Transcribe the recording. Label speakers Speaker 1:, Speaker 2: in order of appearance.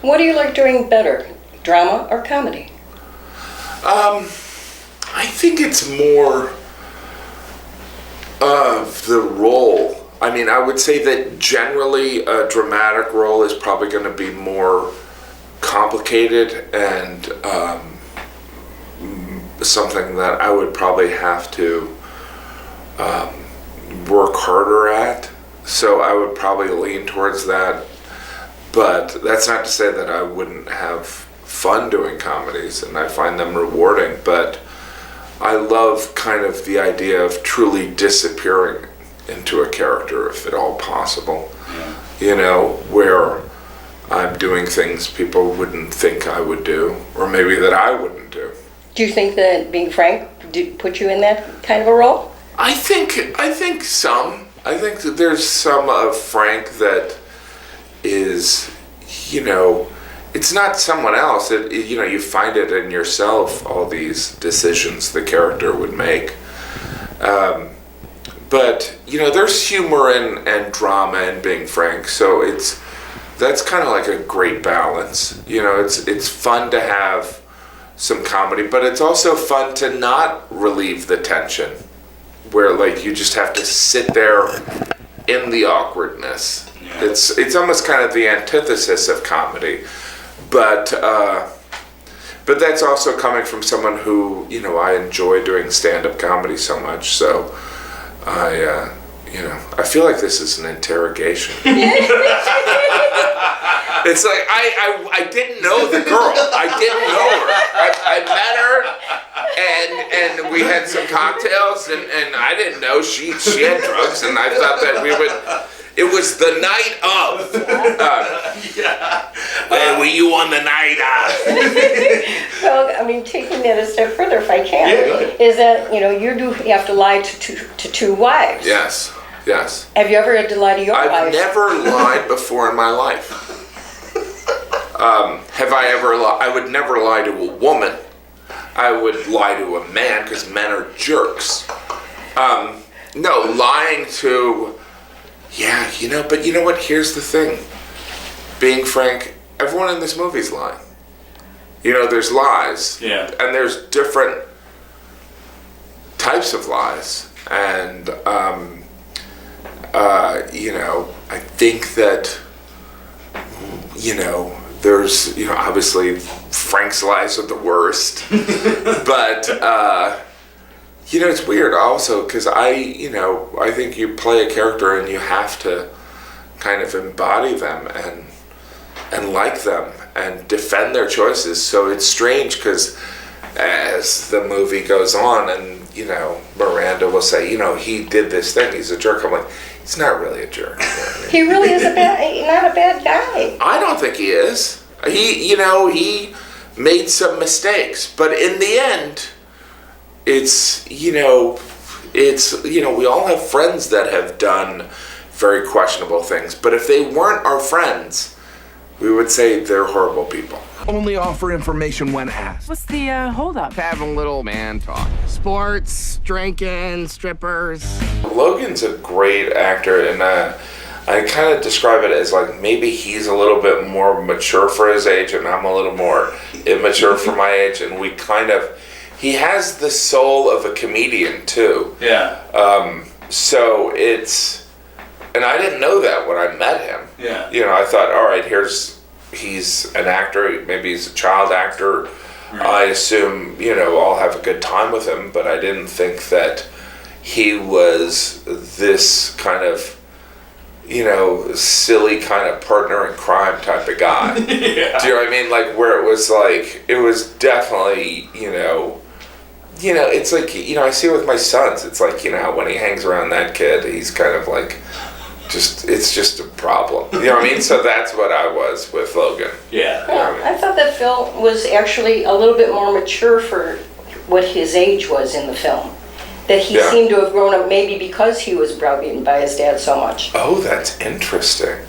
Speaker 1: What do you like doing better, drama or comedy?
Speaker 2: I think it's more of the role. I mean, I would say that generally a dramatic role is probably going to be more complicated and something that I would probably have to work harder at. So I would probably lean towards that. But that's not to say that I wouldn't have fun doing comedies, and I find them rewarding. But I love kind of the idea of truly disappearing into a character, if at all possible. Yeah. You know, where I'm doing things people wouldn't think I would do, or maybe that I wouldn't do.
Speaker 1: Do you think that being Frank did put you in that kind of a role?
Speaker 2: I think some. I think that there's some of Frank that is, you know, it's not someone else. You know, you find it in yourself, all these decisions the character would make. But, you know, there's humor and drama in being Frank, so that's kind of like a great balance. You know, it's fun to have some comedy, but it's also fun to not relieve the tension, where like you just have to sit there in the awkwardness. Yeah. It's almost kind of the antithesis of comedy, but that's also coming from someone who, you know, I enjoy doing stand-up comedy so much, so I feel like this is an interrogation. It's like I didn't know the girl. I didn't know her. I met her, and we had some cocktails, and I didn't know she had drugs, and I thought that we would. It was the night of. Were you on the night of?
Speaker 1: Well, I mean, taking that a step further, if I can, is that, you know, you do have to lie to two wives.
Speaker 2: Yes.
Speaker 1: Have you ever had to lie to your wife?
Speaker 2: I've never lied before in my life. Have I ever lied? I would never lie to a woman. I would lie to a man because men are jerks. No, lying to... Yeah, you know, but you know what? Here's the thing. Being Frank, everyone in this movie's lying. You know, there's lies. Yeah. And there's different types of lies. And, you know, I think that, you know, there's, you know, obviously Frank's lies are the worst. But, you know, it's weird also because I think you play a character and you have to kind of embody them and like them and defend their choices. So it's strange because as the movie goes on and, you know, Miranda will say, you know, he did this thing, he's a jerk. I'm like, he's not really a jerk.
Speaker 1: He really is not a bad guy.
Speaker 2: I don't think he is. He made some mistakes, but in the end, it's, you know, we all have friends that have done very questionable things, but if they weren't our friends, we would say they're horrible people.
Speaker 3: Only offer information when asked.
Speaker 4: What's the holdup?
Speaker 3: Having a little man talk. Sports, drinking, strippers.
Speaker 2: Logan's a great actor, and I kind of describe it as like maybe he's a little bit more mature for his age, and I'm a little more immature for my age, and he has the soul of a comedian too. Yeah. So and I didn't know that when I met him. Yeah. You know, I thought, all right, he's an actor, maybe he's a child actor. Right. I assume, you know, I'll have a good time with him, but I didn't think that he was this kind of, you know, silly kind of partner in crime type of guy. Yeah. Do you know what I mean? Like, where it was definitely, you know, it's like, you know, I see it with my sons. It's like, you know, when he hangs around that kid, he's kind of like, it's just a problem. You know what I mean? So that's what I was with Logan. Yeah.
Speaker 1: You know what I mean? I thought that Phil was actually a little bit more mature for what his age was in the film. That he seemed to have grown up maybe because he was browbeaten by his dad so much.
Speaker 2: Oh, that's interesting.